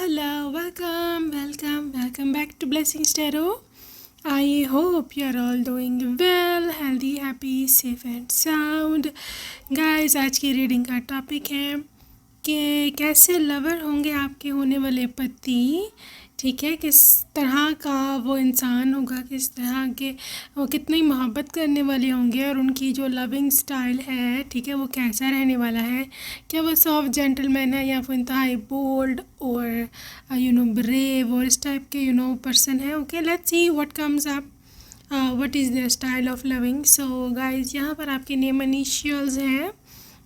hello, welcome back to Blessings Tarot. I hope you are all doing well, healthy, happy, safe and sound. Guys, आज की reading का topic है कि कैसे lover होंगे आपके होने वाले पति, ठीक है। किस तरह का वो इंसान होगा, किस तरह के वो कितनी मोहब्बत करने वाले होंगे और उनकी जो लविंग स्टाइल है, ठीक है, वो कैसा रहने वाला है। क्या वो सॉफ्ट जेंटलमैन है या फिर इंतहाई बोल्ड और ब्रेव और इस टाइप के पर्सन है। Okay, let's see what comes up, what is there style of loving. So guys, यहाँ पर आपके नेम इनिशियल्स हैं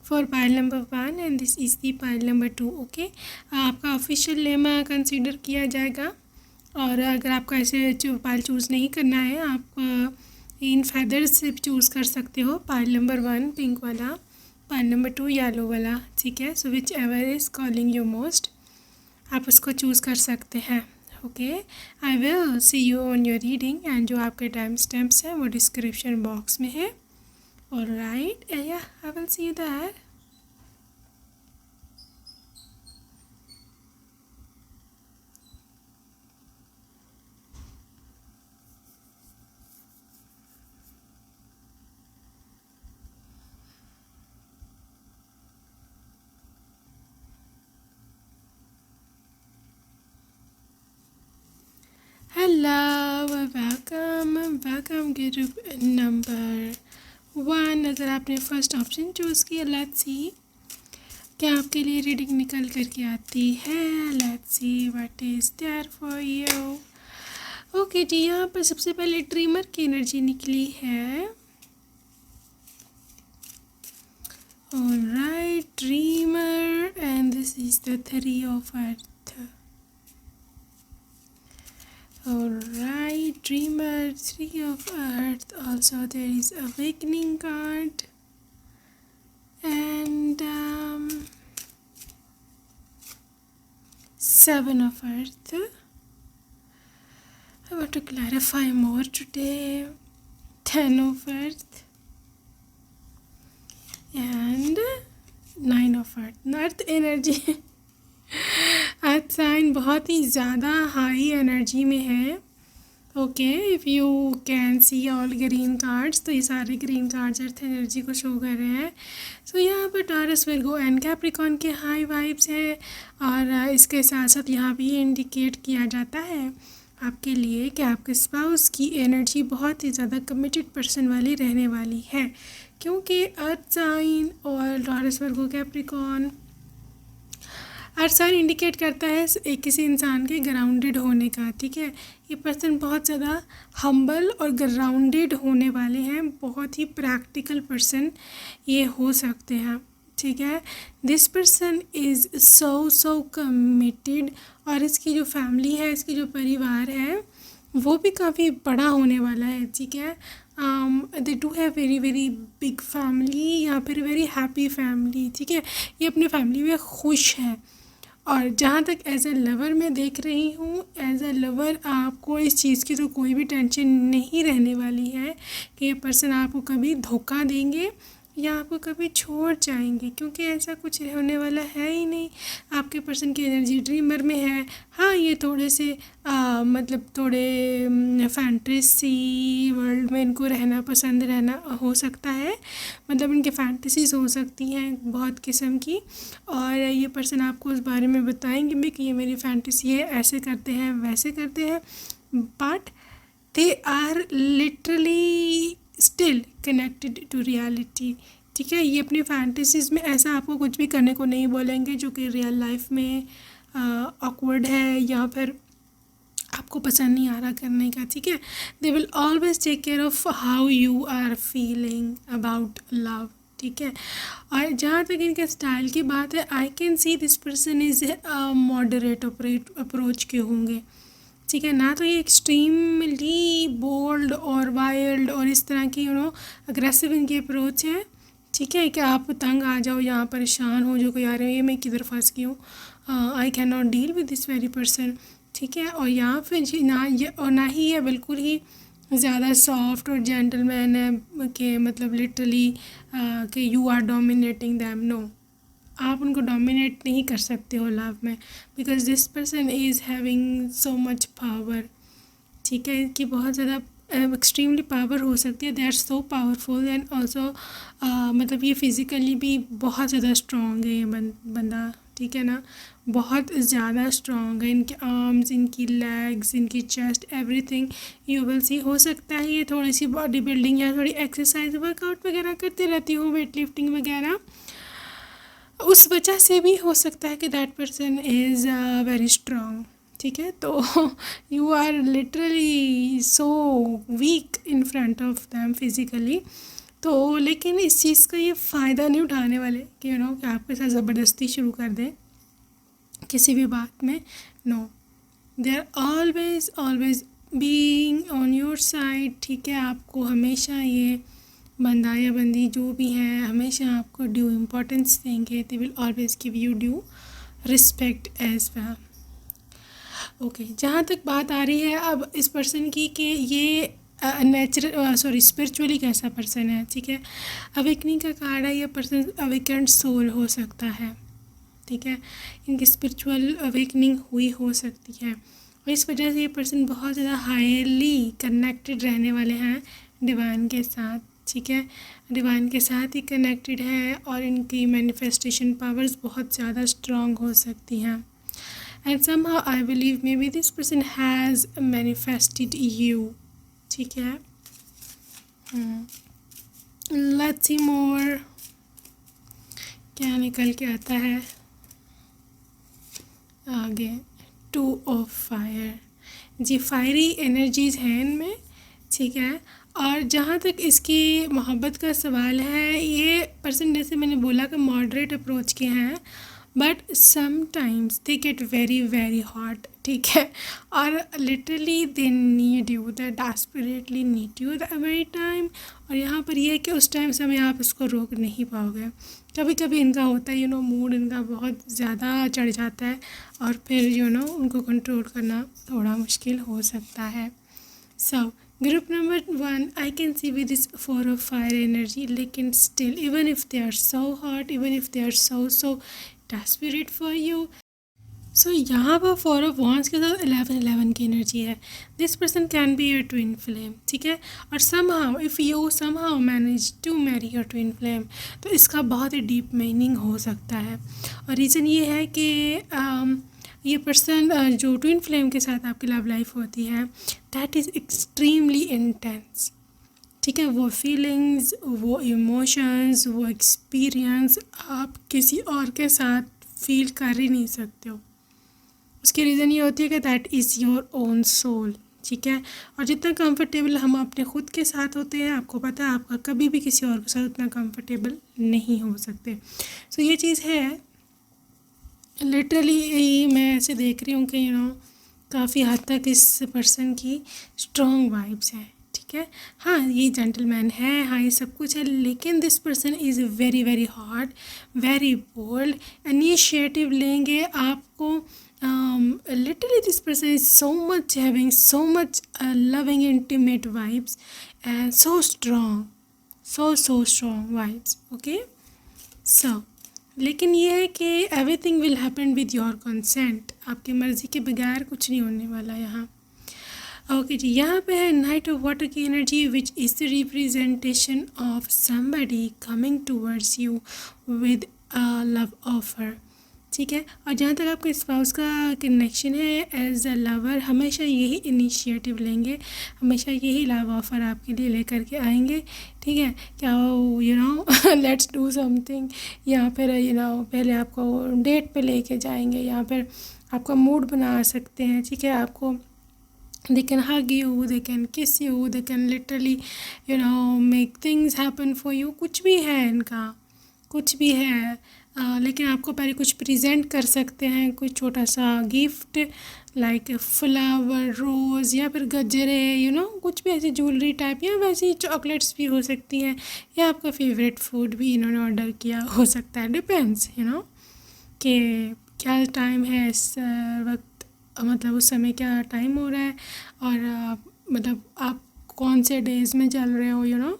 for pile number 1 and this is the pile number 2। Okay, आपका ऑफिशियल नेम कंसीडर किया जाएगा और अगर आपको ऐसे पाइल चूज़ नहीं करना है, आप इन फैदर्स से चूज़ कर सकते हो। पाइल नंबर 1 पिंक वाला, पाइल नंबर 2 येलो वाला, ठीक है। So whichever is calling you most, आप उसको चूज़ कर सकते हैं। Okay, I will see you on your reading and जो आपके टाइम स्टैम्प्स हैं वो डिस्क्रिप्शन बॉक्स में है। Alright, yeah, I will see you there. Hello, welcome group number 1। अगर आपने फर्स्ट ऑप्शन चूज़ किया, लेट्स सी क्या आपके लिए रीडिंग निकल कर के आती है। Let's see what is there for you. Okay जी, यहाँ पर सबसे पहले ड्रीमर की एनर्जी निकली है। Alright, dreamer and this is the 3 of Earth। Alright, dreamer, 3 of Earth. Also there is awakening card and 7 of Earth. I want to clarify more today. 10 of Earth and 9 of Earth. Earth energy earth sign बहुत ही ज़्यादा high energy में है। Okay, if you can see all green cards, तो ये सारे green cards earth energy को show कर रहे हैं। सो यहाँ पर टॉरस, विर्गो एंड कैप्रिकॉर्न के हाई वाइब्स हैं और इसके साथ साथ यहाँ भी इंडिकेट किया जाता है आपके लिए कि आपके स्पाउस की एनर्जी बहुत ही ज़्यादा कमिटेड पर्सन वाली रहने वाली है, क्योंकि अर्थ साइन और Taurus, Virgo, Capricorn, earth sign indicate करता है एक किसी इंसान के ग्राउंडेड होने का, ठीक है। ये पर्सन बहुत ज़्यादा हम्बल और ग्राउंडेड होने वाले हैं, बहुत ही प्रैक्टिकल पर्सन ये हो सकते हैं, ठीक है। This person is so committed और इसकी जो फैमिली है, इसकी जो परिवार है वो भी काफ़ी बड़ा होने वाला है, ठीक है। They do have very big family या फिर वेरी हैप्पी फैमिली, ठीक है। ये अपनी फैमिली में खुश है और जहाँ तक एज ए लवर मैं देख रही हूँ, एज ए लवर आपको इस चीज़ की तो कोई भी टेंशन नहीं रहने वाली है कि ये पर्सन आपको कभी धोखा देंगे या आपको कभी छोड़ जाएंगे, क्योंकि ऐसा कुछ होने वाला है ही नहीं। आपके पर्सन की एनर्जी ड्रीमर में है। हाँ, ये थोड़े से मतलब थोड़े फैंटेसी वर्ल्ड में इनको रहना पसंद रहना हो सकता है, मतलब इनके फैंटेसीज हो सकती हैं बहुत किस्म की, और ये पर्सन आपको उस बारे में बताएंगे भी कि ये मेरी फैंटेसी है, ऐसे करते हैं वैसे करते हैं, but they are literally still connected to reality, ठीक है। ये अपनी फैंटेसीज़ में ऐसा आपको कुछ भी करने को नहीं बोलेंगे जो कि रियल लाइफ में ऑकवर्ड है या फिर आपको पसंद नहीं आ रहा करने का, ठीक है। They will always take care of how you are feeling about love, ठीक है। और जहाँ तक इनके स्टाइल की बात है, आई can see this person is moderate approach के होंगे, ठीक है। ना तो ये एक्सट्रीमली बोल्ड और वाइल्ड और इस तरह की अग्रेसिव इनकी अप्रोच है, ठीक है, कि आप तंग आ जाओ, यहाँ परेशान हो जो कोई आ रहे हो, ये मैं किधर फंस गई हूँ, I can not deal with this very person, ठीक है। और यहाँ फिर ना ही ये बिल्कुल ही ज़्यादा सॉफ्ट और जेंटलमैन है कि मतलब लिटरली कि you are dominating them, no, आप उनको डोमिनेट नहीं कर सकते हो लव में, because this person is having so much power. ठीक है, कि बहुत ज़्यादा एक्सट्रीमली पावर हो सकती है, they are so powerful and also मतलब ये फिज़िकली भी बहुत ज़्यादा स्ट्रॉन्ग है ये बंदा। ठीक है ना, बहुत ज़्यादा स्ट्रॉन्ग है, इनके आर्म्स, इनकी लेग्स, इनकी chest, everything you will see. हो सकता है ये थोड़ी सी बॉडी बिल्डिंग या थोड़ी एक्सरसाइज वर्कआउट वगैरह करते रहती हो, वेट लिफ्टिंग वगैरह, उस वजह से भी हो सकता है कि that person is very strong. ठीक है, तो you are literally so weak in front of them physically. तो लेकिन इस चीज़ का ये फ़ायदा नहीं उठाने वाले कि कि आपके साथ ज़बरदस्ती शुरू कर दें किसी भी बात में। No, they are always always being on your side. ठीक है, आपको हमेशा ये बंदा या बंदी जो भी है हमेशा आपको ड्यू इम्पोर्टेंस देंगे। They will always give you due respect as well. Okay, जहाँ तक बात आ रही है अब इस पर्सन की कि ये स्पिरिचुअली कैसा पर्सन है। ठीक है, अवेकनिंग का कार्ड है, ये पर्सन अवेकेंड सोल हो सकता है। ठीक है, इनकी स्पिरिचुअल अवेकनिंग हुई हो सकती है और इस वजह से ये पर्सन बहुत ज़्यादा हाईली कनेक्टेड रहने वाले हैं डिवाइन के साथ। ठीक है, डिवाइन के साथ ही कनेक्टेड है और इनकी मैनिफेस्टेशन पावर्स बहुत ज़्यादा स्ट्रॉन्ग हो सकती हैं। And somehow I believe maybe this person has manifested you। ठीक है, लेट्स सी मोर क्या निकल के आता है आगे। 2 ऑफ फायर, जी फायरी एनर्जीज़ हैं इनमें। ठीक है, और जहाँ तक इसकी मोहब्बत का सवाल है, ये पर्सन जैसे मैंने बोला कि मॉडरेट अप्रोच के हैं, but sometimes they get very very hot. ठीक है, और literally they need you, they desperately need you the very time. और यहाँ पर यह है कि उस टाइम समय आप इसको रोक नहीं पाओगे। कभी कभी इनका होता है मूड इनका बहुत ज़्यादा चढ़ जाता है और फिर उनको कंट्रोल करना थोड़ा मुश्किल हो सकता है। So group number 1, I can see with this 4 of fire energy, लेकिन still even if they are so hot, even if they are so desperate for you. So यहाँ पर 4 ऑफ वॉन्ड्स के साथ 11 की एनर्जी है। This person can be your twin flame. ठीक है, और somehow if you somehow manage to marry your twin flame, तो इसका बहुत ही डीप मीनिंग हो सकता है। और रीज़न ये है कि ये पर्सन जो ट्विन फ्लेम के साथ आपकी लव लाइफ होती है, दैट इज़ एक्सट्रीमली इंटेंस। ठीक है, वो फीलिंग्स, वो इमोशंस, वो एक्सपीरियंस आप किसी और के साथ फील कर ही नहीं सकते हो। उसकी रीज़न ये होती है कि that is your own soul. ठीक है, और जितना कंफर्टेबल हम अपने खुद के साथ होते हैं, आपको पता है आपका कभी भी किसी और के साथ उतना कंफर्टेबल नहीं हो सकते। सो ये चीज़ है, लिटरली मैं ऐसे देख रही हूँ कि काफ़ी हद तक इस पर्सन की स्ट्रॉन्ग वाइब्स हैं। ठीक है, हाँ ये जेंटलमैन है, हाँ ये सब कुछ है, लेकिन this person is very very hot, very bold, initiative लेंगे आपको। Literally this person is so much having so much loving intimate vibes and so strong vibes. Okay, so लेकिन ये है कि everything will happen with your consent, आपकी मर्ज़ी के बगैर कुछ नहीं होने वाला यहाँ। ओके जी, यहाँ पे है नाइट ऑफ वाटर की energy, which is the representation of somebody coming towards you with a love offer. ठीक है, और जहाँ तक आपके स्पाउस का कनेक्शन है, एज अ लवर हमेशा यही इनिशिएटिव लेंगे, हमेशा यही लव ऑफ़र आपके लिए लेकर के आएंगे। ठीक है, क्या लेट्स डू समथिंग, या फिर पहले आपको डेट पे लेके जाएंगे, या फिर आपका मूड बना सकते हैं। ठीक है, आपको they can hug you, they can kiss you, they can literally make things happen for you। कुछ भी है इनका, कुछ भी है, लेकिन आपको पहले कुछ प्रेजेंट कर सकते हैं, कोई छोटा सा गिफ्ट लाइक फ्लावर, रोज़, या फिर गजरे, कुछ भी ऐसी ज्वेलरी टाइप, या वैसी चॉकलेट्स भी हो सकती हैं, या आपका फेवरेट फूड भी इन्होंने ऑर्डर किया हो सकता है। डिपेंड्स कि क्या टाइम है इस वक्त, मतलब उस समय क्या टाइम हो रहा है, और मतलब आप कौन से डेज़ में चल रहे हो,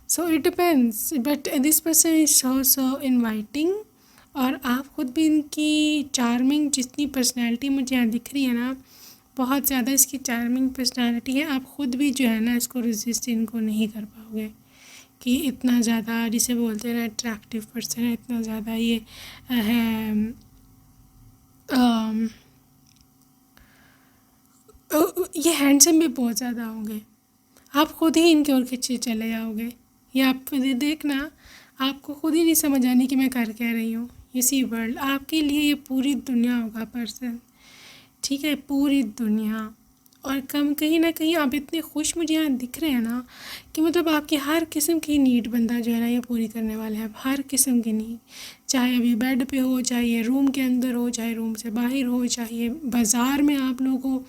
so it depends, but this person is so inviting और आप खुद भी इनकी चार्मिंग जितनी पर्सनैलिटी मुझे यहाँ दिख रही है ना, बहुत ज़्यादा इसकी चार्मिंग पर्सनैलिटी है। आप खुद भी जो है ना इसको रेजिस्ट इनको नहीं कर पाओगे कि इतना ज़्यादा, जिसे बोलते हैं ना अट्रैक्टिव पर्सन है, इतना ज़्यादा ये है अम, ये हैंडसम भी बहुत ज़्यादा होंगे। आप खुद ही इनके ओर खिंचे चले जाओगे। ये आप खुद देखना, आपको खुद ही नहीं समझ आनी कि मैं कर क्या रही हूँ। ये सी वर्ल्ड आपके लिए ये पूरी दुनिया होगा पर्सन, ठीक है, पूरी दुनिया। और कहीं ना कहीं आप इतने खुश मुझे यहाँ दिख रहे हैं ना कि मतलब आपकी हर किस्म की नीड बंदा जो है ना ये पूरी करने वाला है। हर किस्म की नीड, चाहे अभी बेड पे हो, चाहे ये रूम के अंदर हो, चाहे रूम से बाहर हो, चाहे बाज़ार में आप लोग हो,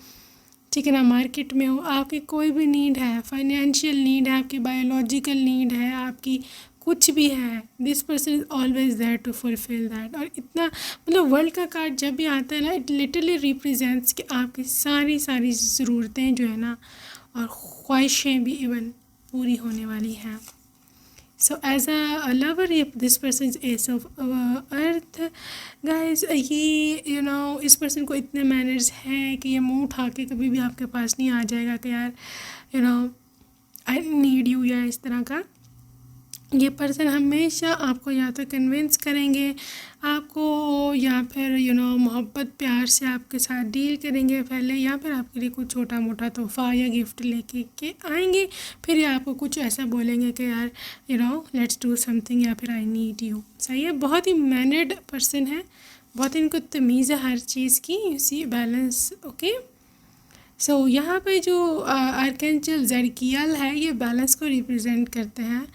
ठीक है ना, मार्केट में हो, आपकी कोई भी नीड है, फाइनेंशियल नीड है, आपकी बायोलॉजिकल नीड है, आपकी कुछ भी है, this person is always there to fulfil that. और इतना मतलब वर्ल्ड का कार्ड जब भी आता है ना, इट लिटरली रिप्रेजेंट्स कि आपकी सारी सारी ज़रूरतें जो है ना और ख्वाहिशें भी इवन पूरी होने वाली हैं। सो एज अ लवर ये this person is S of earth guys. ये इस पर्सन को इतने मैनर्स हैं कि ये मुंह उठा के कभी भी आपके पास नहीं आ जाएगा कि यार आई नीड यू या इस तरह का। ये पर्सन हमेशा आपको या तो कन्विंस करेंगे आपको, या फिर मोहब्बत प्यार से आपके साथ डील करेंगे पहले, या फिर आपके लिए कुछ छोटा मोटा तोहफ़ा या गिफ्ट लेके के आएंगे, फिर ये आपको कुछ ऐसा बोलेंगे कि यार लेट्स डू समथिंग, या फिर आई नीड यू। सही है, बहुत ही मैनर्ड पर्सन है, बहुत इनको तमीज़ है हर चीज़ की। इसी बैलेंस, ओके। सो यहाँ पे जो आर्कैंजल ज़ेडकियल है ये बैलेंस को रिप्रेजेंट करते हैं,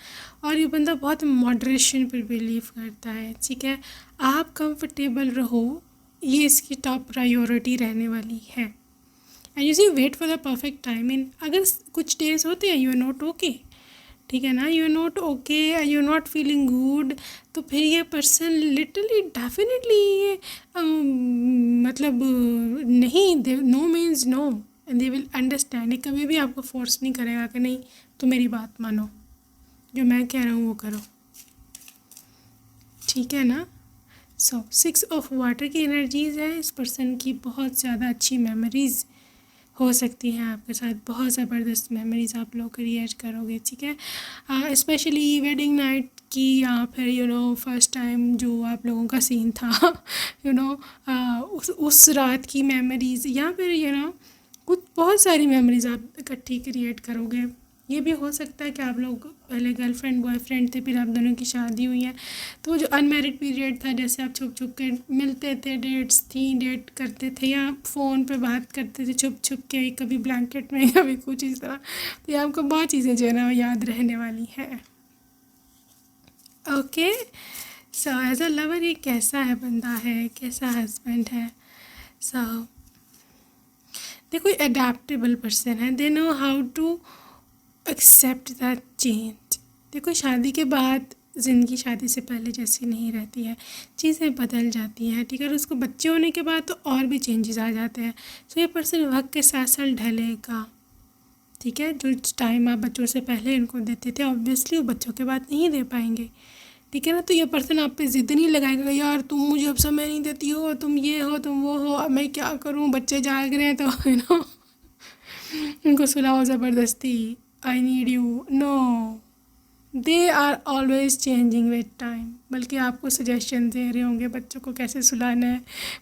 और ये बंदा बहुत मॉडरेशन पर बिलीव करता है, ठीक है। आप कंफर्टेबल रहो, ये इसकी टॉप प्रायोरिटी रहने वाली है। And you see wait for the perfect timing. अगर कुछ डेज होते हैं यू आर नॉट ओके, ठीक है ना, you are not okay, you are not feeling good, तो फिर ये पर्सन लिटरली डेफिनेटली ये मतलब नहीं, no means no, and they will understand. ये कभी भी आपको फोर्स नहीं करेगा कि नहीं तो मेरी बात मानो, जो मैं कह रहा हूँ वो करो, ठीक है ना। सो 6 ऑफ वाटर की एनर्जीज़ है इस पर्सन की। बहुत ज़्यादा अच्छी मेमोरीज़ हो सकती हैं आपके साथ, बहुत ज़बरदस्त मेमोरीज़ आप लोग क्रिएट करोगे, ठीक है। स्पेशली वेडिंग नाइट की, या फिर फर्स्ट टाइम जो आप लोगों का सीन था उस रात की मेमोरीज़, या फिर कुछ बहुत सारी मेमोरीज़ आप इकट्ठी क्रिएट करोगे। ये भी हो सकता है कि आप लोग पहले गर्लफ्रेंड बॉयफ्रेंड थे, फिर आप दोनों की शादी हुई है, तो जो अनमैरिड पीरियड था, जैसे आप छुप छुप के मिलते थे, डेट्स थी, डेट करते थे, या फ़ोन पे बात करते थे छुप छुप के, कभी ब्लैंकेट में, कभी कुछ इस तरह। तो ये आपको बहुत चीज़ें जो है ना याद रहने वाली हैं, okay. So as a lover ये कैसा है बंदा है, कैसा हस्बैंड है। सो देखो अडेप्टेबल पर्सन है, they know how to accept that change. देखो शादी के बाद ज़िंदगी शादी से पहले जैसी नहीं रहती है, चीज़ें बदल जाती हैं, ठीक है। और उसको बच्चे होने के बाद तो और भी चेंजेस आ जाते हैं। सो ये पर्सन वक्त के साथ साथ ढलेगा, ठीक है। जो टाइम आप बच्चों से पहले इनको देते थे ऑब्वियसली वो बच्चों के बाद नहीं दे पाएंगे, ठीक है ना। तो ये पर्सन आप पे ज़िद नहीं लगाएगा यार तुम मुझे अब समय नहीं देती हो, तुम ये हो तुम वो हो, अब मैं क्या करूँ, बच्चे जाग रहे हैं तो उनको सुलाओ ज़बरदस्ती, I need you, no, they are always changing with time. बल्कि आपको सजेशन दे रहे होंगे बच्चों को कैसे सुलाना है,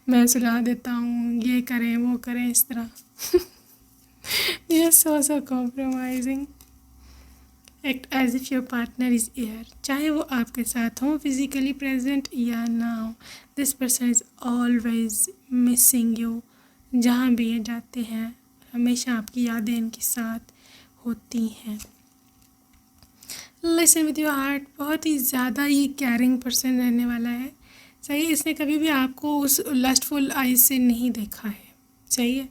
मैं सुला देता हूँ, ये करें वो करें इस तरह। ये so compromising, act as if your partner is air, चाहे वो आपके साथ हो फिज़िकली प्रेजेंट या ना हो, this person is always missing you. जहाँ भी ये जाते हैं हमेशा आपकी यादें इनके साथ होती हैं। लिसन विद योर हार्ट, बहुत ही ज़्यादा ये केयरिंग पर्सन रहने वाला है, सही है। इसने कभी भी आपको उस लस्टफुल आइज से नहीं देखा है, सही है।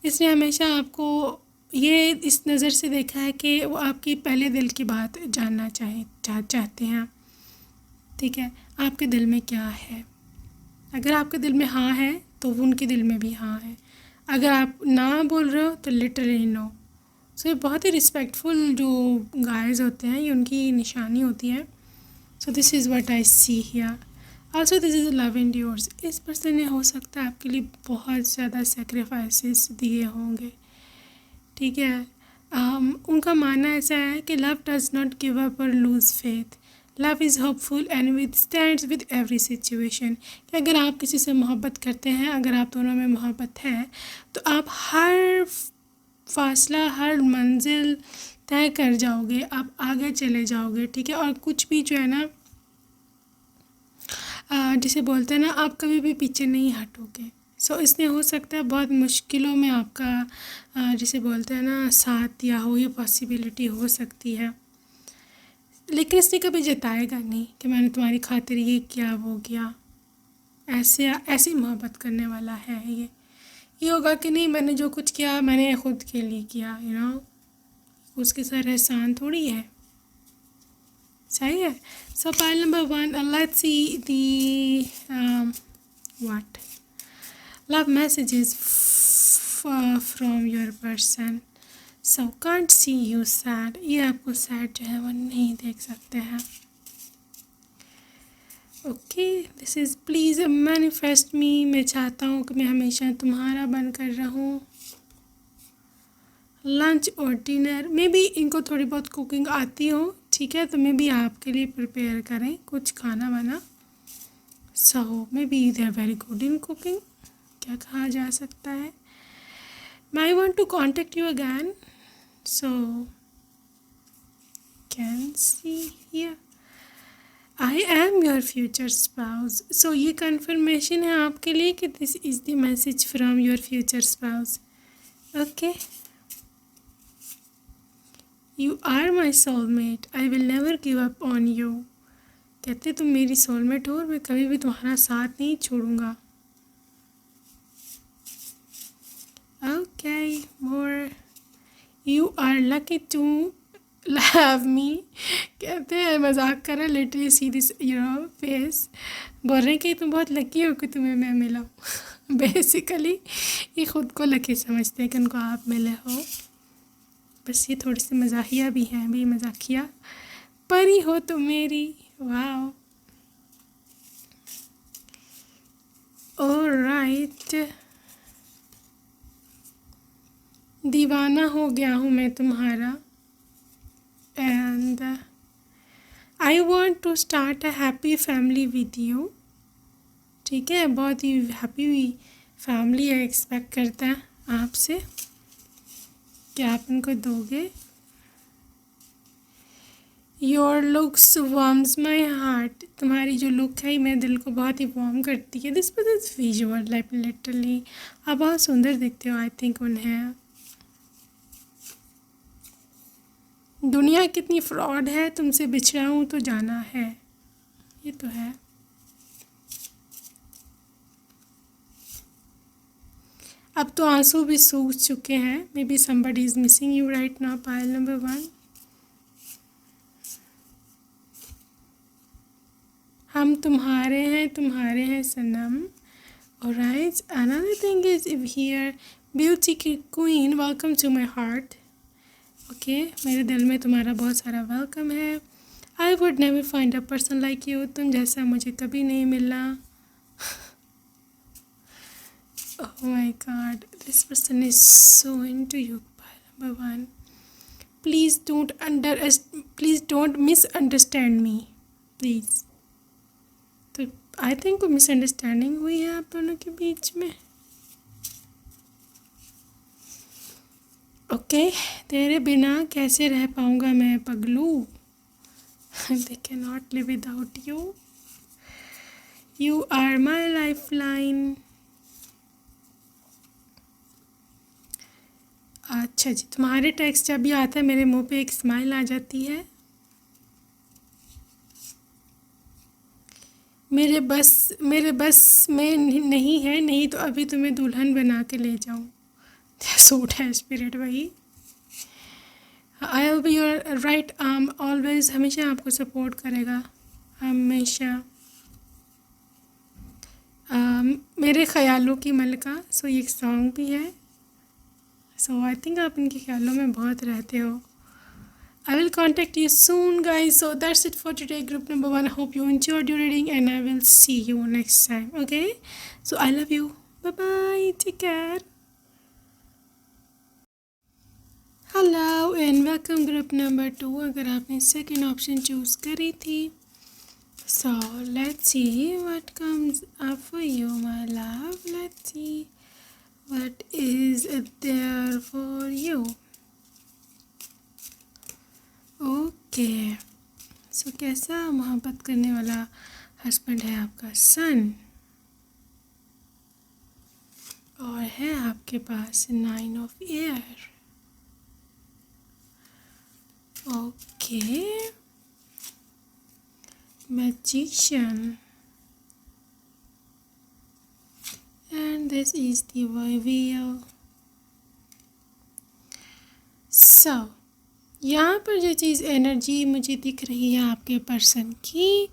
इसने हमेशा आपको ये इस नज़र से देखा है कि वो आपकी पहले दिल की बात जानना चाहते हैं, ठीक है। आपके दिल में क्या है, अगर आपके दिल में हाँ है तो उनके दिल में भी हाँ है, अगर आप ना बोल रहे हो तो लिटरली नो। सो ये बहुत ही रिस्पेक्टफुल जो गाइज होते हैं ये उनकी निशानी होती है। सो this is what I see here. Also this is love endures. इस पर्सन ने हो सकता है आपके लिए बहुत ज़्यादा सेक्रीफाइसेस दिए होंगे, ठीक है। उनका मानना ऐसा है कि love does not give up और lose faith, love is hopeful and withstands with every situation. कि अगर आप किसी से मोहब्बत करते हैं, अगर आप दोनों में मोहब्बत है, तो आप हर फासला, हर मंजिल तय कर जाओगे, आप आगे चले जाओगे, ठीक है। और कुछ भी जो है ना, जिसे बोलते हैं ना, आप कभी भी पीछे नहीं हटोगे। सो इसने हो सकता है बहुत मुश्किलों में आपका जिसे बोलते हैं ना साथ दिया हो, ये पॉसिबिलिटी हो सकती है। लेकिन इसने कभी जताएगा नहीं कि मैंने तुम्हारी खातिर ये किया वो किया। ऐसी मोहब्बत करने वाला है ये होगा कि नहीं, मैंने जो कुछ किया मैंने खुद के लिए किया, उसके सर एहसान थोड़ी है। सही है। सो pile number 1, let's see the what love messages from your person. So can't see you sad, ये आपको sad जो है वो नहीं देख सकते हैं। Okay, this is please manifest me, मैं चाहता हूँ कि मैं हमेशा तुम्हारा बनकर रहूँ। लंच और डिनर, मे बी इनको थोड़ी बहुत कुकिंग आती हो, ठीक है, तो मे बी आपके लिए प्रिपेयर करें कुछ खाना वाना। So maybe they are very good in cooking, क्या कहा जा सकता है। I want to contact you again, so can see here I am your future spouse. So ये कन्फर्मेशन है आपके लिए कि this is the message from your future spouse. Okay, you are my soulmate, I will never give up on you. कहते तुम मेरी soulmate हो और मैं कभी भी तुम्हारा साथ नहीं छोड़ूंगा। Okay, more, you are lucky to love me. कहते हैं मजाक कर रहे, literally see this your face, बोल रहे हैं कि तुम बहुत लकी हो कि तुम्हें मैं मिला हूँ। बेसिकली ये ख़ुद को लकी समझते हैं कि उनको आप मिले हो। बस ये थोड़ी सी मजाकिया भी हैं, भी मजाकिया। परी हो तुम मेरी, वाओ। ऑलराइट, दीवाना हो गया हूँ मैं तुम्हारा, and I want to start a happy family with you. ठीक है, बहुत ही हैप्पी फैमिली एक्सपेक्ट करता है आपसे कि आप उनको दोगे। Your looks warms my heart, तुम्हारी जो लुक है मेरे दिल को बहुत ही वार्म करती है। This was is visual, like literally आप बहुत सुंदर दिखते हो। आई थिंक उन्हें दुनिया कितनी फ्रॉड है, तुमसे बिछड़ा हूँ तो जाना है, ये तो है। अब तो आंसू भी सूख चुके हैं। Maybe somebody is missing you right now. Pile number 1, हम तुम्हारे हैं सनम। Alright, another thing is if here beauty queen, welcome to my heart. Okay, मेरे दिल में तुम्हारा बहुत सारा वेलकम है। I would never find a person like you, तुम जैसा मुझे कभी नहीं मिला। Oh my God, this person is so into you. Number 1, please don't misunderstand me, please. तो आई थिंक कोई मिसअंडरस्टैंडिंग हुई है आप दोनों के बीच में। ओके, तेरे बिना कैसे रह पाऊँगा मैं पगलू। They cannot live without you. You are my lifeline. अच्छा जी, तुम्हारे टेक्स्ट जब भी आता है मेरे मुंह पे एक स्माइल आ जाती है। मेरे बस में नहीं है, नहीं तो अभी तुम्हें दुल्हन बना के ले जाऊँ। सूट है स्पिरिट वही। I will be your right arm always, हमेशा आपको सपोर्ट करेगा, हमेशा। मेरे ख्यालों की मलका, सो ये एक सॉन्ग भी है। सो आई थिंक आप इनके ख्यालों में बहुत रहते हो। I will contact you soon, guys. So that's it for today, group number 1. I hope you enjoyed your reading, and I will see you next time. Okay, so I love you. Bye bye, take care. Hello and welcome group number 2. अगर आपने second option choose करी थी, so let's see what comes up for you, my love. Let's see what is there for you. Okay, so कैसा मोहब्बत करने वाला husband है आपका सन, और है आपके पास 9 of air. Okay, magician, and this is the wheel. So यहाँ पर जो चीज़ एनर्जी मुझे दिख रही है आपके पर्सन की,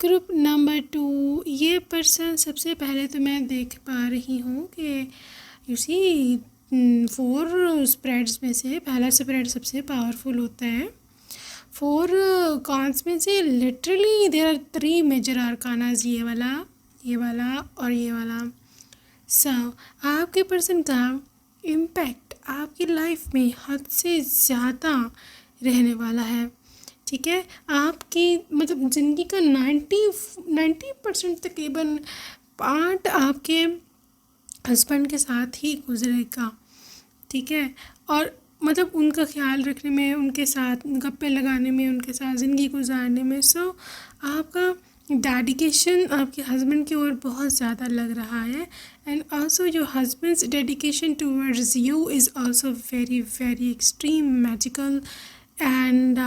ग्रुप नंबर 2, ये पर्सन सबसे पहले तो मैं देख पा रही हूँ कि यू सी 4 स्प्रेड्स में से पहला स्प्रेड सबसे पावरफुल होता है. 4 कॉन्स में से लिटरली देयर आर 3 मेजर आर्कानाज, ये वाला और ये वाला. सो आपके पर्सन का इम्पैक्ट आपकी लाइफ में हद से ज़्यादा रहने वाला है. ठीक है, आपकी मतलब ज़िंदगी का 90% तकरीबन पार्ट आपके हस्बैंड के साथ ही गुजरेगा. ठीक है, और मतलब उनका ख्याल रखने में, उनके साथ गप्पे लगाने में, उनके साथ ज़िंदगी गुजारने में. सो आपका डेडिकेशन आपके हस्बैंड की ओर बहुत ज़्यादा लग रहा है. And also your husband's dedication towards you is also very very extreme, magical and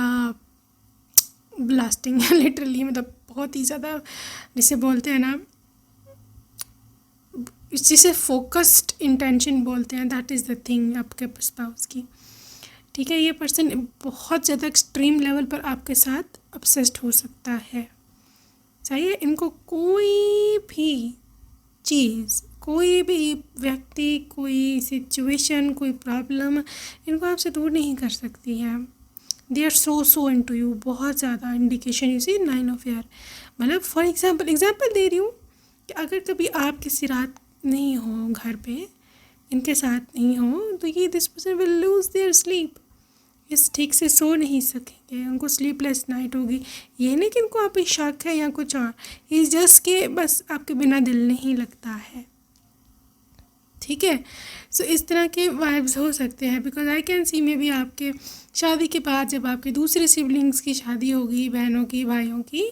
blasting. Literally मतलब बहुत ही ज़्यादा, जिसे बोलते हैं ना, जिसे फोकस्ड इंटेंशन बोलते हैं, दैट इज़ द थिंग आपके स्पाउस की. ठीक है, ये पर्सन बहुत ज़्यादा एक्सट्रीम लेवल पर आपके साथ ऑब्सेस्ड हो सकता है. चाहिए इनको कोई भी चीज़, कोई भी व्यक्ति, कोई सिचुएशन, कोई प्रॉब्लम इनको आपसे दूर नहीं कर सकती है. They are so into you. बहुत ज़्यादा indication you see 9 of air. मतलब फॉर एग्जाम्पल दे रही हूँ कि अगर कभी आप किसी रात नहीं हो घर पे, इनके साथ नहीं हो, तो ये this person will lose their sleep. इस ठीक से सो नहीं सकेंगे, उनको स्लीपलेस नाइट होगी. ये नहीं कि इनको आप पे शक है या कुछ और, इस जस्ट के बस आपके बिना दिल नहीं लगता है. ठीक है, सो इस तरह के वाइब्स हो सकते हैं. Because I can C may be आपके शादी के बाद जब आपके दूसरे सिबलिंग्स की शादी होगी, बहनों की, भाइयों की,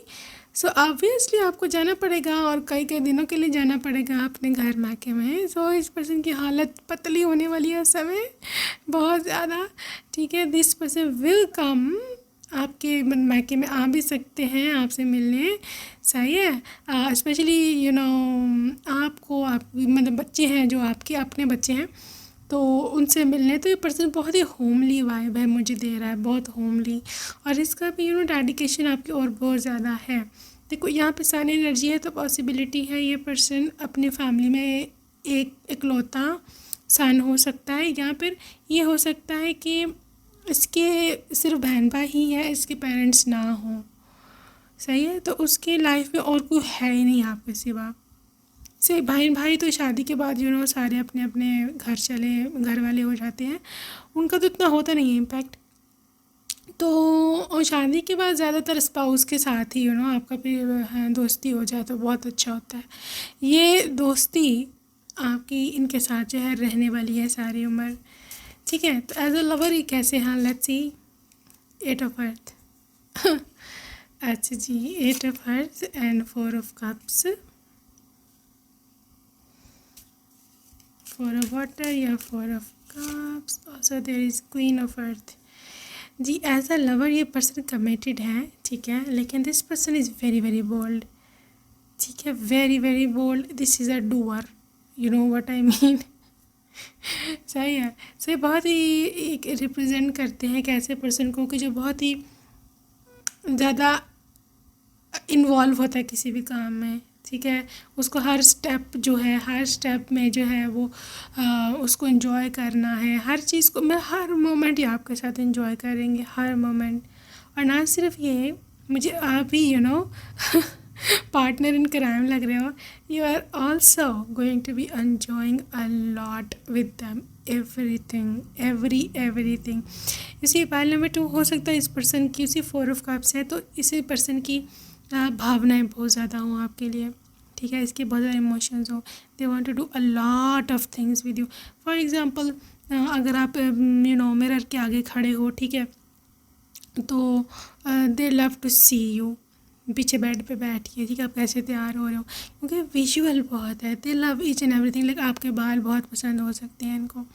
सो ऑब्वियसली आपको जाना पड़ेगा, और कई कई दिनों के लिए जाना पड़ेगा अपने घर मायके में. सो इस पर्सन की हालत पतली होने वाली है उस समय बहुत ज़्यादा. ठीक है, दिस पर्सन विल कम, आपके मायके में आ भी सकते हैं आपसे मिलने. सही है, स्पेशली यू नो आपको, आप मतलब बच्चे हैं जो आपके अपने बच्चे हैं, तो उनसे मिलने. तो ये पर्सन बहुत ही होमली वाइब है मुझे दे रहा है, बहुत होमली. और इसका भी यू नो डेडिकेशन आपकी और बहुत ज़्यादा है. देखो यहाँ पे सन एनर्जी है, तो पॉसिबिलिटी है ये पर्सन अपने फैमिली में एक इकलौता सन हो सकता है, या फिर ये हो सकता है कि इसके सिर्फ बहन भाई ही है, इसके पेरेंट्स ना हों. सही है, तो उसकी लाइफ में और कोई है ही नहीं आपके सिवा. से भाई तो शादी के बाद यू नो सारे अपने अपने घर वाले हो जाते हैं, उनका तो इतना होता नहीं है इम्पैक्ट. तो और शादी के बाद ज़्यादातर स्पाउस के साथ ही यू नो आपका फिर दोस्ती हो जाए तो बहुत अच्छा होता है. ये दोस्ती आपकी इनके साथ जो है रहने वाली है सारी उम्र. ठीक है, तो एज अ लवर ये कैसे, हाँ लेट्स सी 8 ऑफ अर्थ. अच्छा जी, 8 of earth and 4 of cups, 4 of water या 4 of cups. Also there is queen of earth. जी एज अ लवर ये पर्सन कमिटेड है. ठीक है, लेकिन this person is very very bold. ठीक है, very very bold. This is a doer, you know what I mean. सही है. सो ये बहुत ही एक रिप्रेजेंट करते हैं एक ऐसे पर्सन को कि जो बहुत ही ज़्यादा इन्वॉल्व होता है किसी भी काम में. ठीक है। उसको हर स्टेप जो है, हर स्टेप में जो है वो उसको एंजॉय करना है, हर चीज़ को, मैं हर मोमेंट ये आपके साथ एंजॉय करेंगे, हर मोमेंट। और ना सिर्फ ये, मुझे आप ही पार्टनर इन क्राइम लग रहे हो, you are also going to be enjoying a lot with them, everything. इसी पाइल नंबर 2 हो सकता है इस पर्सन की, उसी 4 ऑफ कप्स है, तो इसी पर्सन की भावनाएं बहुत ज़्यादा हों आपके लिए, ठीक है। इसके बहुत ज़्यादा इमोशंस हो, they want to do a lot of things with you. For example अगर आप मिरर के आगे खड़े हो, ठीक है, तो they love to see you, पीछे बेड पे बैठिए, ठीक है, आप कैसे तैयार हो रहे हो, क्योंकि विजुअल बहुत है। दे love each and everything. Like आपके बाल बहुत पसंद हो सकते हैं इनको,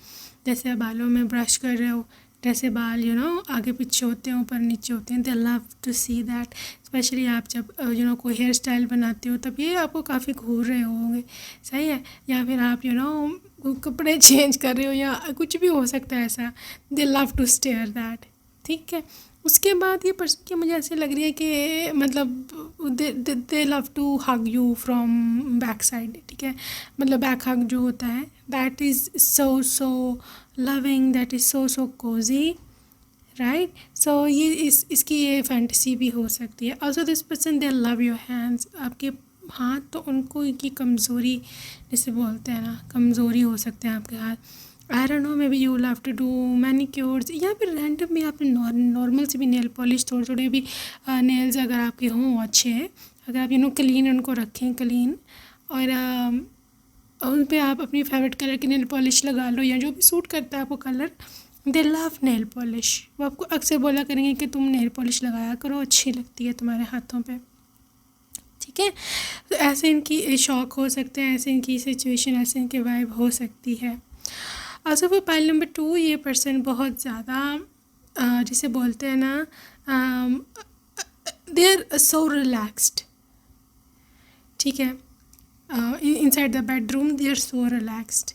जैसे आप बालों में ब्रश कर रहे हो, जैसे बाल आगे पीछे होते हैं, ऊपर नीचे होते हैं। They love to see that. Specially आप जब कोई हेयर स्टाइल बनाते हो, तब ये आपको काफ़ी घूर रहे होंगे, सही है। या फिर आप कपड़े चेंज कर रहे हो, या कुछ भी हो सकता है ऐसा। They love to stare that, ठीक है। उसके बाद ये पर्सन की मुझे ऐसे लग रही है कि मतलब they love to hug you from back side, ठीक है। मतलब बैक हग जो होता है, that is so loving, that is so cozy, right. So ये इसकी ये फैंटेसी भी हो सकती है। Also this person they love your hands. आपके हाथ तो उनको की कमज़ोरी जैसे बोलते हैं ना, कमज़ोरी हो सकते हैं आपके हाथ। I don't know, maybe you love to do manicures, या फिर रैंडम भी आपने नॉर्मल से भी नेल पॉलिश, थोड़े थोड़े भी नेल्स अगर आपके हों अच्छे, अगर आप क्लीन उनको रखें, क्लीन, और उन पे आप अपनी फेवरेट कलर की नेल पॉलिश लगा लो, या जो भी सूट करता है आपको कलर। दे लव नेल पॉलिश। वो आपको अक्सर बोला करेंगे कि तुम नेल पॉलिश लगाया करो, अच्छी लगती है तुम्हारे हाथों पे, ठीक है। तो ऐसे इनकी शौक़ हो सकते हैं, ऐसे इनकी सिचुएशन, ऐसे इनके वाइब हो सकती है। also for pile number 2, ये पर्सन बहुत ज़्यादा जिसे बोलते हैं ना, दे आर सो रिलैक्स्ड, ठीक है। Inside the bedroom they are so relaxed.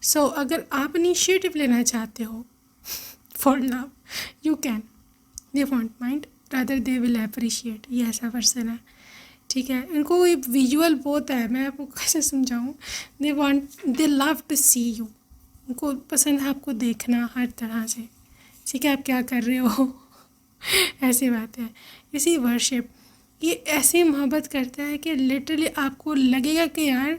So अगर आप इनिशिएटिव लेना चाहते हो for love, you can, they won't mind, rather they will appreciate. ये ऐसा पर्सन है, ठीक है। इनको ये विजुअल बहुत है, मैं आपको कैसे समझाऊँ। They love to see you. उनको पसंद है आपको देखना हर तरह से, ठीक है, आप क्या कर रहे हो ऐसी बात है। इसी वर्शिप, ये ऐसी मोहब्बत करता है कि लिटरली आपको लगेगा कि यार,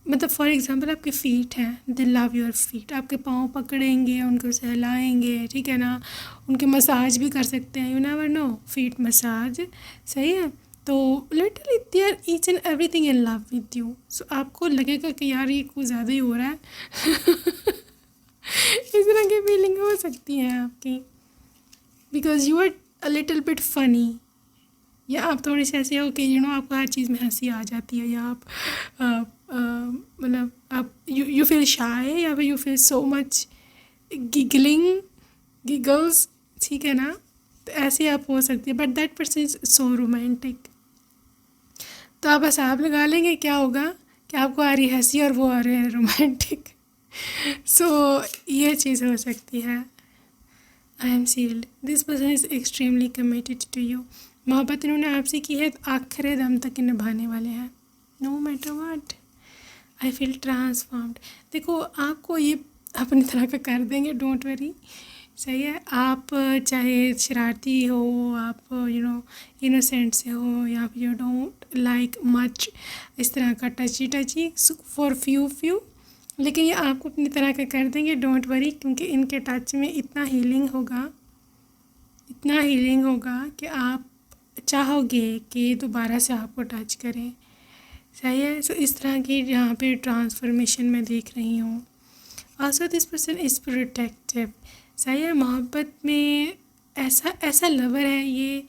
मतलब फॉर एग्जांपल आपके फीट हैं, दे लव योर फीट। आपके पाँव पकड़ेंगे, उनको सहलाएंगे, ठीक है ना, उनके मसाज भी कर सकते हैं, you never know, feet massage, सही है। तो literally they are each and everything in love with you. So आपको लगेगा कि यार ये कुछ ज़्यादा ही हो रहा है इस तरह की फीलिंग हो सकती है आपकी, because you are a little bit funny, या आप थोड़ी सी ऐसे हो कि आपको हर चीज़ में हंसी आ जाती है, या आप मतलब आप यू फील शाय, या फिर you feel so much giggles, ठीक है ना। तो ऐसे आप हो सकती है, but that person is so romantic. तो आप हिसाब लगा लेंगे क्या होगा, कि आपको आ रही हंसी और वो आ रहे हैं रोमांटिक। सो ये चीज़ हो सकती है। I am sealed, this person is extremely committed to you. मोहब्बत इन्होंने आपसे की है, तो आखिरी दम तक निभाने वाले हैं, no matter what. I feel transformed. देखो आपको ये अपनी तरह का कर देंगे, डोंट वरी, सही है। आप चाहे शरारती हो, आप इनोसेंट से हो, या फिर यू डोंट लाइक मच इस तरह का टची फॉर फ्यू, लेकिन ये आपको अपनी तरह का कर देंगे, डोंट वरी, क्योंकि इनके टच में इतना हीलिंग होगा कि आप चाहोगे कि दोबारा से आपको टच करें, सही है। सो इस तरह की यहाँ पे ट्रांसफॉर्मेशन मैं देख रही हूँ। Also this person is protective, सही है। मोहब्बत में ऐसा लवर है ये,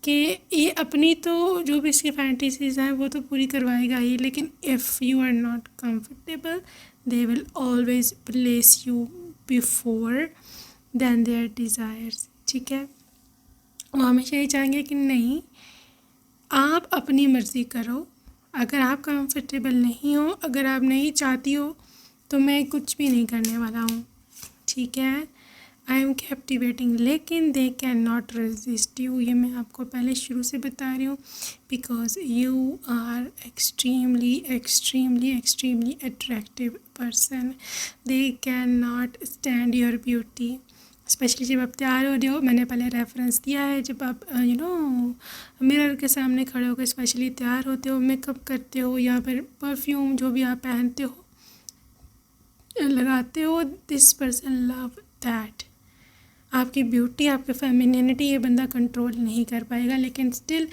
कि ये अपनी तो जो भी इसकी फैंटेसीज हैं वो तो पूरी करवाएगा ही, लेकिन if you are not comfortable, they will always place you before then their desires, ठीक है। वो हमेशा ये चाहेंगे कि नहीं, आप अपनी मर्ज़ी करो, अगर आप कंफर्टेबल नहीं हो, अगर आप नहीं चाहती हो, तो मैं कुछ भी नहीं करने वाला हूँ, ठीक है। आई एम कैप्टिवेटिंग, लेकिन they can not resist you. ये मैं आपको पहले शुरू से बता रही हूँ, because you are extremely extremely extremely attractive person. They can not stand your beauty, specially जब आप तैयार हो रहे हो। मैंने पहले रेफरेंस दिया है, जब आप मिरर के सामने खड़े होकर स्पेशली तैयार होते हो, मेकअप करते हो या फिर परफ्यूम जो भी आप पहनते हो लगाते हो, दिस पर्सन लव दैट। आपकी ब्यूटी, आपकी फेमिनिनिटी ये बंदा कंट्रोल नहीं कर पाएगा, लेकिन still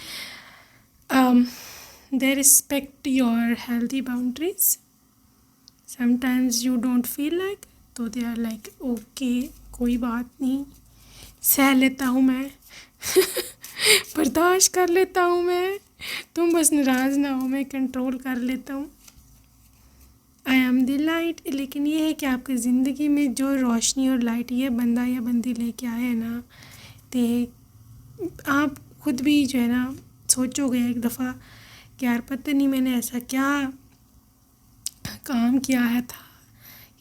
they respect your healthy boundaries. Sometimes you don't feel like, तो दे आर लाइक ओके, कोई बात नहीं, सह लेता हूँ मैं बर्दाश्त कर लेता हूँ मैं, तुम बस नाराज़ ना हो, मैं कंट्रोल कर लेता हूँ। I am the light. लेकिन ये है कि आपकी ज़िंदगी में जो रोशनी और लाइट ये बंदा या बंदी लेके आए हैं ना, तो आप खुद भी जो है ना सोचोगे एक दफ़ा कि यार पता नहीं मैंने ऐसा क्या काम किया है था,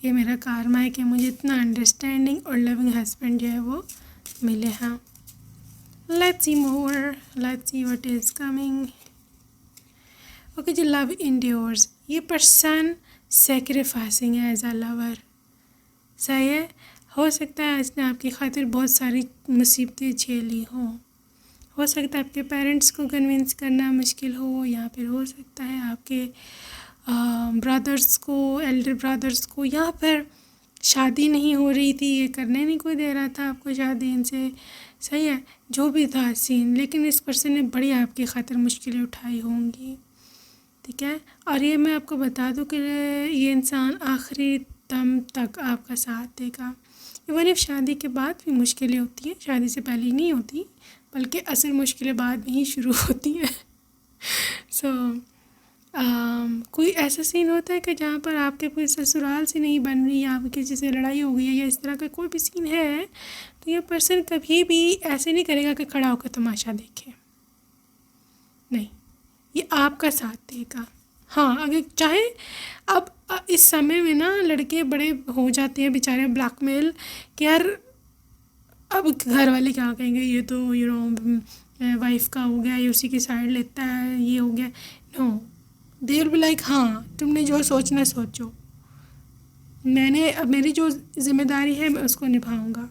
ये मेरा कारमा है कि मुझे इतना अंडरस्टैंडिंग और लविंग हस्बैंड जो है वो मिले हैं। Let's see more, let's see what is coming. Okay जी, लव इंड्योर्स। ये पर्सन सेक्रीफाइसिंग है एज अ लवर, सही है। हो सकता है इसने आपकी खातिर बहुत सारी मुसीबतें झेली हो सकता है आपके पेरेंट्स को कन्विंस करना मुश्किल हो, या फिर हो सकता है आपके ब्रदर्स को, एल्डर ब्रदर्स को, या फिर शादी नहीं हो रही थी, ये करने नहीं कोई दे रहा था आपको शादी इनसे, सही है, जो भी था सीन, लेकिन इस पर्सन ने बड़ी आपकी खातिर मुश्किलें उठाई होंगी, ठीक है। और ये मैं आपको बता दूं कि ये इंसान आखिरी दम तक आपका साथ देगा। इवन इफ शादी के बाद भी मुश्किलें होती हैं, शादी से पहले नहीं होती, बल्कि असल मुश्किलें बाद में ही शुरू होती हैं। सो कोई ऐसा सीन होता है कि जहाँ पर आपके कोई ससुराल से नहीं बन रही, या आपकी किसी से लड़ाई हो गई है, या इस तरह का कोई भी सीन है, तो ये पर्सन कभी भी ऐसे नहीं करेगा कि खड़ा होकर तमाशा देखे, नहीं, ये आपका साथ देगा। हाँ, अगर चाहे अब इस समय में ना लड़के बड़े हो जाते हैं बेचारे ब्लैकमेल कि यार अब घर वाले क्या कहेंगे, ये तो वाइफ का हो गया, ये उसी की साइड लेता है, ये हो गया। No, they will be like हाँ तुमने जो सोचना सोचो, मैंने अब मेरी जो जिम्मेदारी है मैं उसको निभाऊंगा।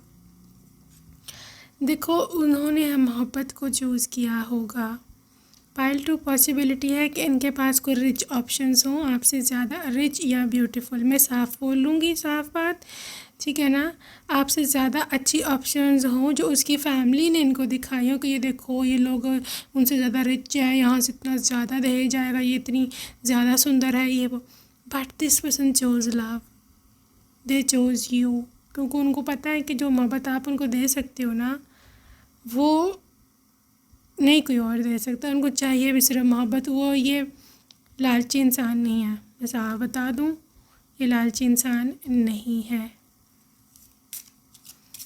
देखो, उन्होंने मोहब्बत को चूज़ किया होगा। पाइल 2 पॉसिबिलिटी है कि इनके पास कोई रिच ऑप्शंस हों, आपसे ज़्यादा रिच या ब्यूटीफुल, मैं साफ़ बोल लूँगी, साफ़ बात, ठीक है ना, आपसे ज़्यादा अच्छी ऑप्शंस हों जो उसकी फैमिली ने इनको दिखाई हो कि ये देखो ये लोग उनसे ज़्यादा रिच है, यहाँ से इतना ज़्यादा दहेज जाएगा, ये इतनी ज़्यादा सुंदर है, ये वो। But this person chose love, they chose you, क्योंकि उनको पता है कि जो मोहब्बत आप उनको दे सकते हो ना, वो नहीं कोई और दे सकता। उनको चाहिए भी सिर्फ मोहब्बत। वो ये लालची इंसान नहीं है, मैं साफ बता दूँ, ये लालची इंसान नहीं है,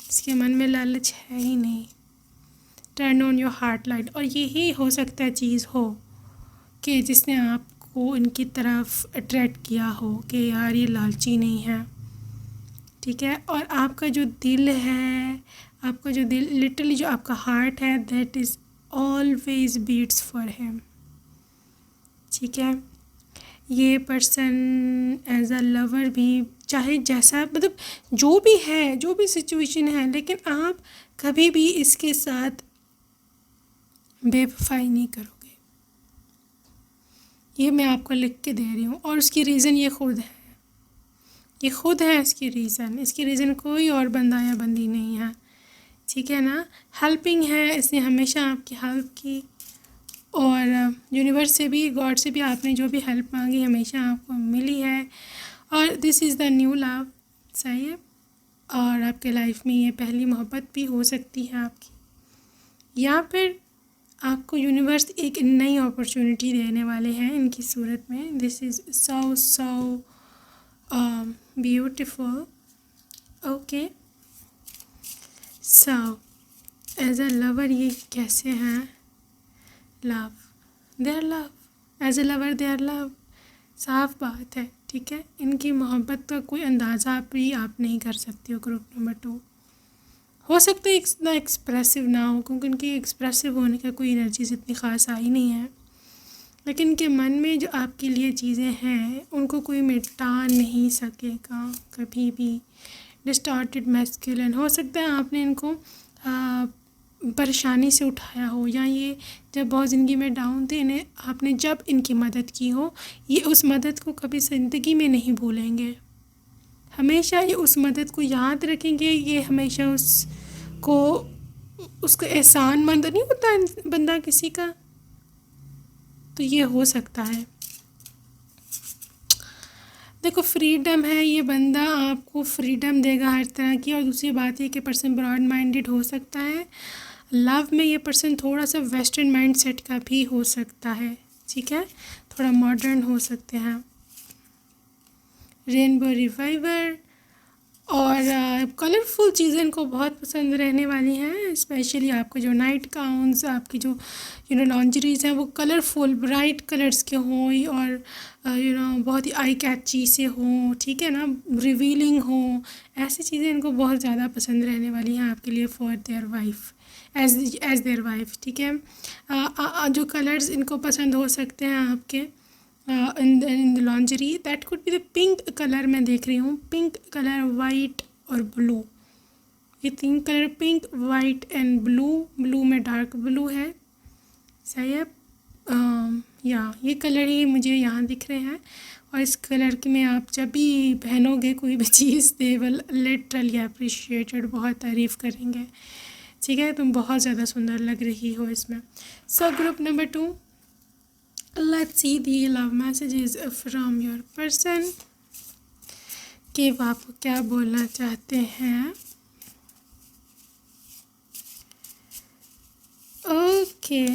इसके मन में लालच है ही नहीं। Turn on your heart light. और यही हो सकता है चीज़ हो कि जिसने आपको इनकी तरफ अट्रैक्ट किया हो कि यार ये लालची नहीं है, ठीक है। और आपका जो दिल है, आपका जो दिल, लिटरली जो आपका हार्ट है, that is always beats for him, ठीक है। ये पर्सन एज अ लवर भी, चाहे जैसा मतलब जो भी है, जो भी सिचुएशन है, लेकिन आप कभी भी इसके साथ बेवफाई नहीं करोगे, ये मैं आपको लिख के दे रही हूँ। और उसकी रीज़न ये खुद है, ये खुद है इसकी रीज़न, इसकी रीज़न कोई और बंदा या बंदी नहीं है, ठीक है ना। हेल्पिंग है, इसने हमेशा आपकी हेल्प की, और यूनिवर्स से भी, गॉड से भी आपने जो भी हेल्प मांगी हमेशा आपको मिली है। और this is the new love, सही है। और आपके लाइफ में ये पहली मोहब्बत भी हो सकती है आपकी, या फिर आपको यूनिवर्स एक नई अपॉर्चुनिटी देने वाले हैं इनकी सूरत में। This is so beautiful. Okay, so as a lover ये कैसे हैं? Love, they are love, as a lover they are love, साफ बात है, ठीक है। इनकी मोहब्बत का कोई अंदाज़ा भी आप नहीं कर सकते हो। ग्रुप नंबर 2, हो सकता है इतना एक्सप्रेसिव ना हो, क्योंकि उनकी एक्सप्रेसिव होने का कोई एनर्जीज इतनी ख़ास आई नहीं है, लेकिन इनके मन में जो आपके लिए चीज़ें हैं उनको कोई मिटा नहीं सकेगा कभी भी। डिस्टॉर्टेड मैस्कुलिन, हो सकता है आपने इनको परेशानी से उठाया हो, या ये जब बहुत ज़िंदगी में डाउन थे, इन्हें आपने जब इनकी मदद की हो, ये उस मदद को कभी ज़िंदगी में नहीं भूलेंगे। हमेशा ये उस मदद को याद रखेंगे, ये हमेशा उसको उसका एहसानमंद नहीं होता बंदा किसी का, तो ये हो सकता है। देखो फ्रीडम है, ये बंदा आपको फ्रीडम देगा हर तरह की। और दूसरी बात है कि पर्सन ब्रॉड माइंडेड हो सकता है। लव में ये पर्सन थोड़ा सा वेस्टर्न माइंडसेट का भी हो सकता है, ठीक है, थोड़ा मॉडर्न हो सकते हैं। रेनबो रिवाइवर और कलरफुल चीज़ें इनको बहुत पसंद रहने वाली हैं। स्पेशली आपको जो नाइट गाउन्स, आपकी जो लॉन्जरीज हैं वो कलरफुल ब्राइट कलर्स के हों, और बहुत ही आई कैची से हों, ठीक है ना, रिवीलिंग हों। ऐसी चीज़ें इनको बहुत ज़्यादा पसंद रहने वाली हैं आपके लिए, for their wife, as their wife, ठीक है। जो कलर्स इनको पसंद हो सकते हैं आपके in the lingerie, that could be the pink colour. मैं देख रही हूँ पिंक कलर, वाइट और ब्लू, ये 3 colour, pink, white and blue. Blue में डार्क ब्लू है, सही है। या ये कलर ही मुझे यहाँ दिख रहे हैं, और इस कलर के में आप जब भी पहनोगे कोई भी चीज़, दे विल लिटरली अप्रिशिएटेड, बहुत तारीफ़ करेंगे, ठीक है। तुम बहुत ज़्यादा सुंदर लग रही हो इसमें। सो group number 2, let's see the love messages from your person, कि वो आपको क्या बोलना चाहते हैं। Okay,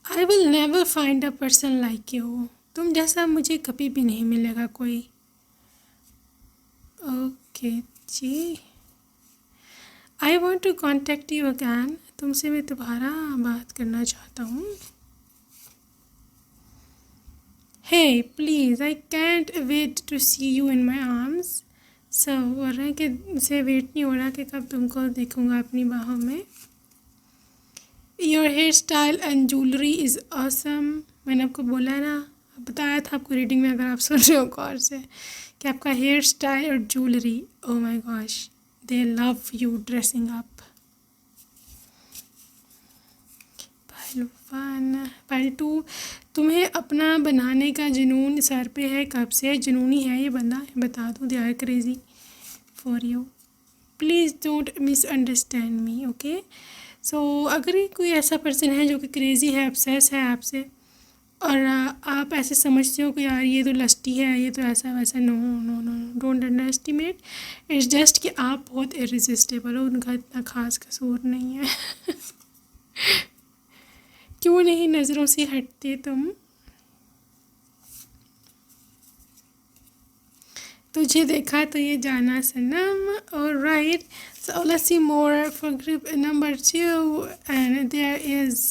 I will never find a person like you, तुम जैसा मुझे कभी भी नहीं मिलेगा कोई। ओके जी, I want to contact you again, तुमसे मैं दोबारा बात करना चाहता हूँ। Hey please, I can't wait to see you in my arms. सब बोल रहे हैं कि मुझसे वेट नहीं हो रहा कि कब तुमको देखूँगा अपनी बाहों में। Your hair style and jewellery is awesome, मैंने आपको बोला है ना, बताया था आपको रीडिंग में, अगर आप सुन रहे हो गौर से, कि आपका हेयर स्टाइल और jewellery, oh my gosh, they love you dressing up. Pile 2, तुम्हें अपना बनाने का जुनून सर पे है, कब से जुनूनी है ये बंदा, बता दूँ, they are crazy for you, please don't misunderstand me, okay. So अगर ये कोई ऐसा पर्सन है जो कि क्रेज़ी है, obsess है आपसे, और आप ऐसे समझते हो कि यार ये तो लस्टी है, ये तो ऐसा वैसा, no no no, don't underestimate, it's just कि आप बहुत इरिसिस्टेबल हो, उनका इतना खास कसूर नहीं है। क्यों नहीं नज़रों से हटते तुम, तुझे देखा तो ये जाना सनम। Alright, so let's see more for group number 2, and there is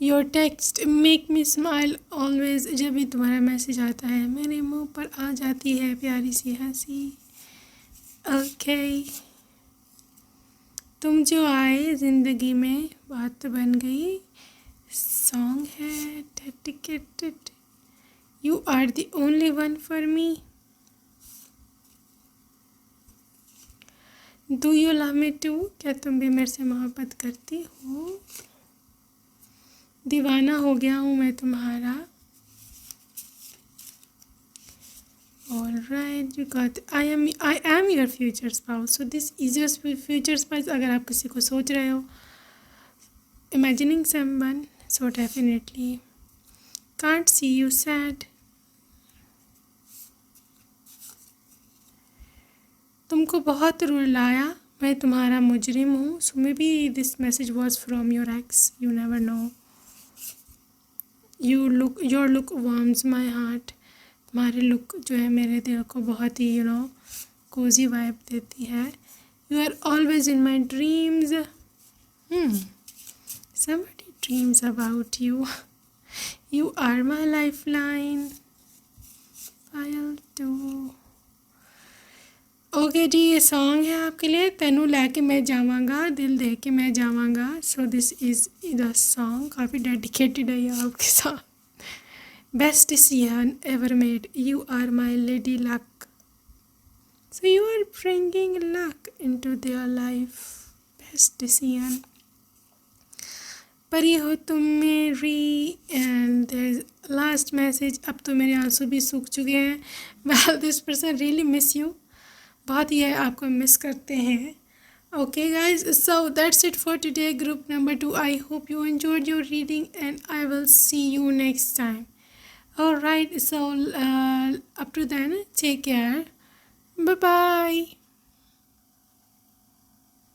your text make me smile always, जब भी तुम्हारा मैसेज आता है मेरे मुंह पर आ जाती है प्यारी सी हंसी। ओके, तुम जो आए ज़िंदगी में बात बन गई, सॉन्ग है dedicated, you are the only one for me, do you love me too, क्या तुम भी मेरे से मोहब्बत करती हो, दीवाना हो गया हूँ मैं तुम्हारा। Alright, you got, I am your future spouse, so this is your future spouse. अगर आप किसी को सोच रहे हो, imagining someone, so definitely can't see you sad, तुमको बहुत रुलाया, मैं तुम्हारा मुजरिम हूँ। So maybe this message was from your ex, you never know, your look warms my heart, तुम्हारी लुक जो है मेरे दिल को बहुत ही कोजी वाइब देती है। You are always in my dreams, somebody dreams about you, you are my lifeline। File 2, okay जी, ये सॉन्ग है आपके लिए, तेनू लैके मैं जावांगा दिल दे के मैं जावांगा। So this is the song, काफ़ी डेडिकेटेड है ये आपके साथ। Best decision ever made, you are my lady luck, so you are bringing luck into their life. Best decision, परी हो तुम मेरी। एंड लास्ट मैसेज, अब तो मेरे आंसू भी सूख चुके हैं। Well this person really miss you, बहुत ही आपको मिस करते हैं। Okay guys, so that's it for today, group number 2. I hope you enjoyed your reading and I will see you next time. Alright, so up to then, take care. Bye bye.